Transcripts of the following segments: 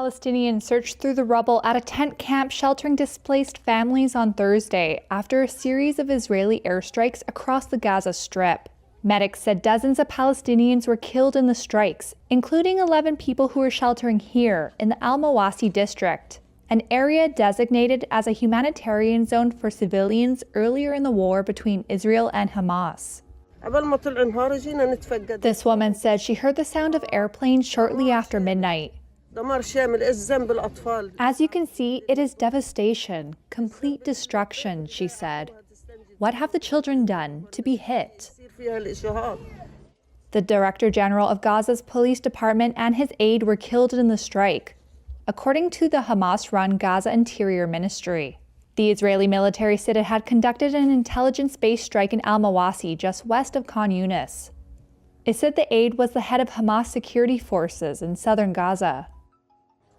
Palestinians searched through the rubble at a tent camp sheltering displaced families on Thursday after a series of Israeli airstrikes across the Gaza Strip. Medics said dozens of Palestinians were killed in the strikes, including 11 people who were sheltering here in the Al-Mawasi district, an area designated as a humanitarian zone for civilians earlier in the war between Israel and Hamas. This woman said she heard the sound of airplanes shortly after midnight. As you can see, it is devastation, complete destruction, she said. What have the children done to be hit? The Director General of Gaza's police department and his aide were killed in the strike, according to the Hamas-run Gaza Interior Ministry. The Israeli military said it had conducted an intelligence-based strike in Al-Mawasi, just west of Khan Yunis. It said the aide was the head of Hamas security forces in southern Gaza.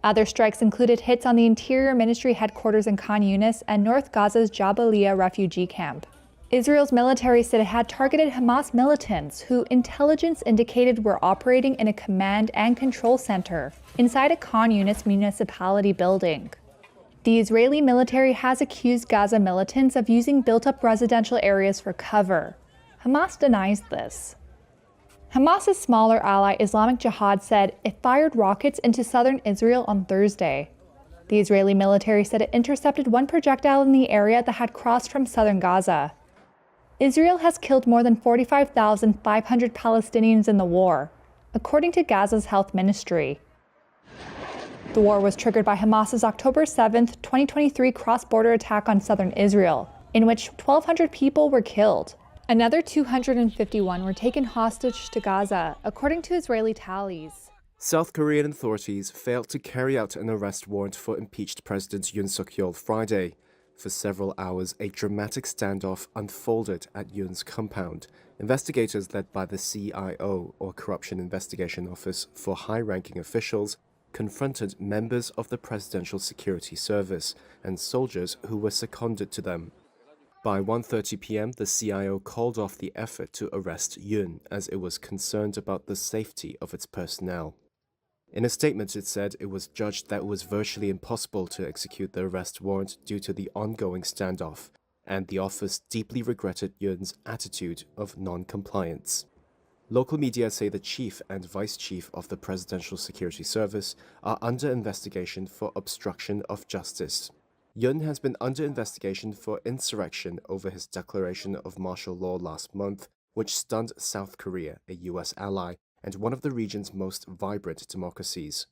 Other strikes included hits on the Interior Ministry headquarters in Khan Yunis and North Gaza's Jabalia refugee camp. Israel's military said it had targeted Hamas militants who intelligence indicated were operating in a command and control center inside a Khan Yunis municipality building. The Israeli military has accused Gaza militants of using built-up residential areas for cover. Hamas denies this. Hamas's smaller ally Islamic Jihad said it fired rockets into southern Israel on Thursday. The Israeli military said it intercepted one projectile in the area that had crossed from southern Gaza. Israel has killed more than 45,500 Palestinians in the war, according to Gaza's health ministry. The war was triggered by Hamas's October 7, 2023 cross-border attack on southern Israel, in which 1,200 people were killed. Another 251 were taken hostage to Gaza, according to Israeli tallies. South Korean authorities failed to carry out an arrest warrant for impeached President Yoon Suk-yeol Friday. For several hours, a dramatic standoff unfolded at Yoon's compound. Investigators led by the CIO, or Corruption Investigation Office for high-ranking officials, confronted members of the Presidential Security Service and soldiers who were seconded to them. By 1:30 p.m., the CIO called off the effort to arrest Yoon as it was concerned about the safety of its personnel. In a statement, it said it was judged that it was virtually impossible to execute the arrest warrant due to the ongoing standoff, and the office deeply regretted Yoon's attitude of non-compliance. Local media say the chief and vice chief of the Presidential Security Service are under investigation for obstruction of justice. Yoon has been under investigation for insurrection over his declaration of martial law last month, which stunned South Korea, a U.S. ally, and one of the region's most vibrant democracies.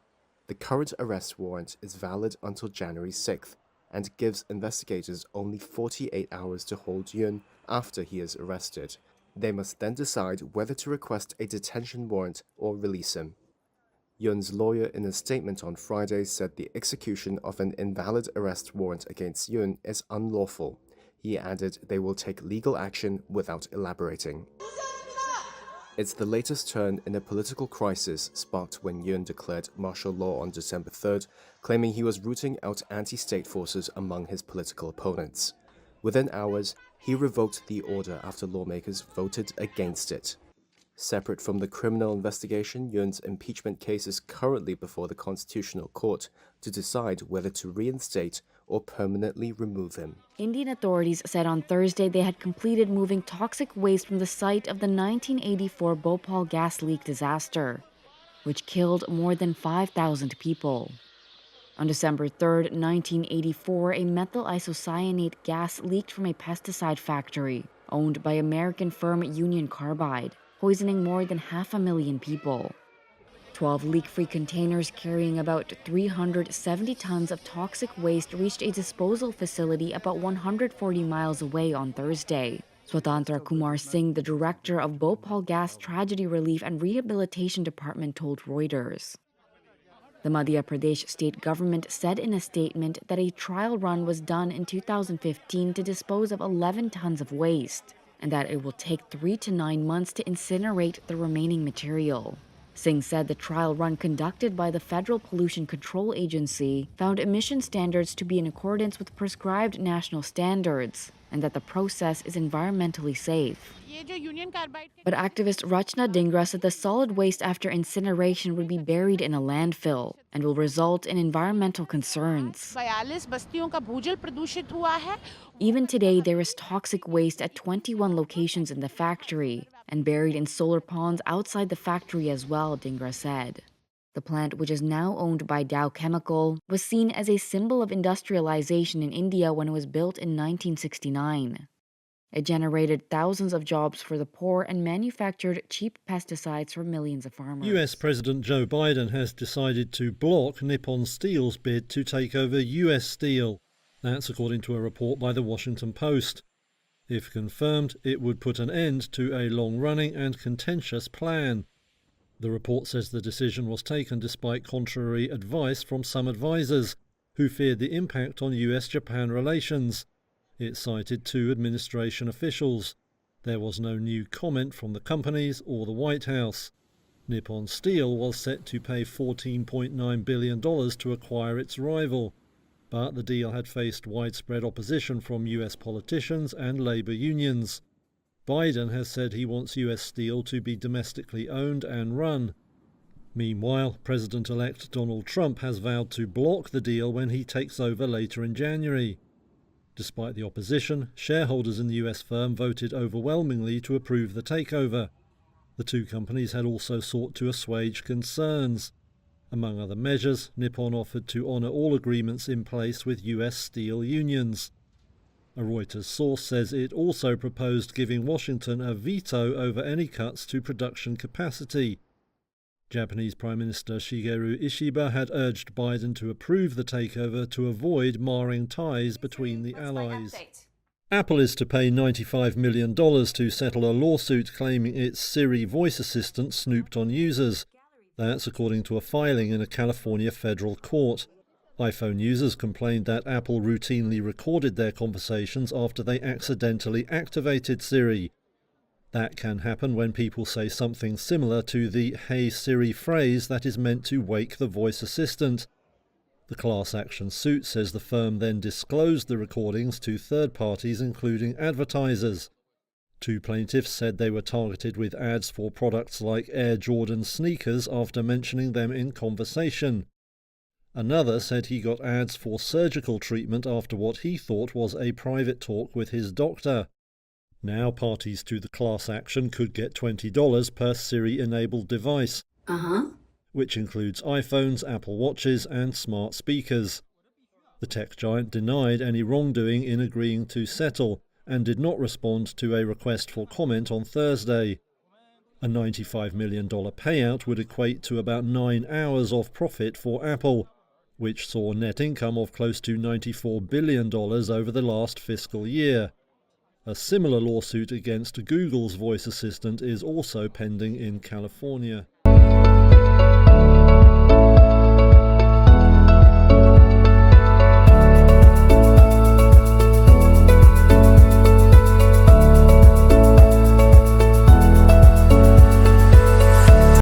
The current arrest warrant is valid until January 6th and gives investigators only 48 hours to hold Yoon after he is arrested. They must then decide whether to request a detention warrant or release him. Yoon's lawyer in a statement on Friday said the execution of an invalid arrest warrant against Yoon is unlawful. He added they will take legal action without elaborating. It's the latest turn in a political crisis sparked when Yoon declared martial law on December 3rd, claiming he was rooting out anti-state forces among his political opponents. Within hours, he revoked the order after lawmakers voted against it. Separate from the criminal investigation, Yoon's impeachment case is currently before the Constitutional Court to decide whether to reinstate or permanently remove him. Indian authorities said on Thursday they had completed moving toxic waste from the site of the 1984 Bhopal gas leak disaster, which killed more than 5,000 people. On December 3, 1984, a methyl isocyanate gas leaked from a pesticide factory owned by American firm Union Carbide, poisoning more than 500,000 people. 12 leak-free containers carrying about 370 tons of toxic waste reached a disposal facility about 140 miles away on Thursday. Swatantra Kumar Singh, the director of Bhopal Gas Tragedy Relief and Rehabilitation Department, told Reuters. The Madhya Pradesh state government said in a statement that a trial run was done in 2015 to dispose of 11 tons of waste, and that it will take 3 to 9 months to incinerate the remaining material. Singh said the trial run conducted by the Federal Pollution Control Agency found emission standards to be in accordance with prescribed national standards and that the process is environmentally safe. But activist Rachna Dhingra said the solid waste after incineration would be buried in a landfill and will result in environmental concerns. Even today, there is toxic waste at 21 locations in the factory and buried in solar ponds outside the factory as well, Dhingra said. The plant, which is now owned by Dow Chemical, was seen as a symbol of industrialization in India when it was built in 1969. It generated thousands of jobs for the poor and manufactured cheap pesticides for millions of farmers. US President Joe Biden has decided to block Nippon Steel's bid to take over US Steel. That's according to a report by the Washington Post. If confirmed, it would put an end to a long-running and contentious plan. The report says the decision was taken despite contrary advice from some advisors, who feared the impact on US-Japan relations. It cited two administration officials. There was no new comment from the companies or the White House. Nippon Steel was set to pay $14.9 billion to acquire its rival, but the deal had faced widespread opposition from US politicians and labor unions. Biden has said he wants US Steel to be domestically owned and run. Meanwhile, President-elect Donald Trump has vowed to block the deal when he takes over later in January. Despite the opposition, shareholders in the US firm voted overwhelmingly to approve the takeover. The two companies had also sought to assuage concerns. Among other measures, Nippon offered to honour all agreements in place with US steel unions. A Reuters source says it also proposed giving Washington a veto over any cuts to production capacity. Japanese Prime Minister Shigeru Ishiba had urged Biden to approve the takeover to avoid marring ties between the allies. Apple is to pay $95 million to settle a lawsuit claiming its Siri voice assistant snooped on users. That's according to a filing in a California federal court. iPhone users complained that Apple routinely recorded their conversations after they accidentally activated Siri. That can happen when people say something similar to the "Hey Siri" phrase that is meant to wake the voice assistant. The class action suit says the firm then disclosed the recordings to third parties, including advertisers. Two plaintiffs said they were targeted with ads for products like Air Jordan sneakers after mentioning them in conversation. Another said he got ads for surgical treatment after what he thought was a private talk with his doctor. Now parties to the class action could get $20 per Siri-enabled device, which includes iPhones, Apple Watches and smart speakers. The tech giant denied any wrongdoing in agreeing to settle and did not respond to a request for comment on Thursday. A $95 million payout would equate to about 9 hours of profit for Apple, which saw net income of close to $94 billion over the last fiscal year. A similar lawsuit against Google's voice assistant is also pending in California.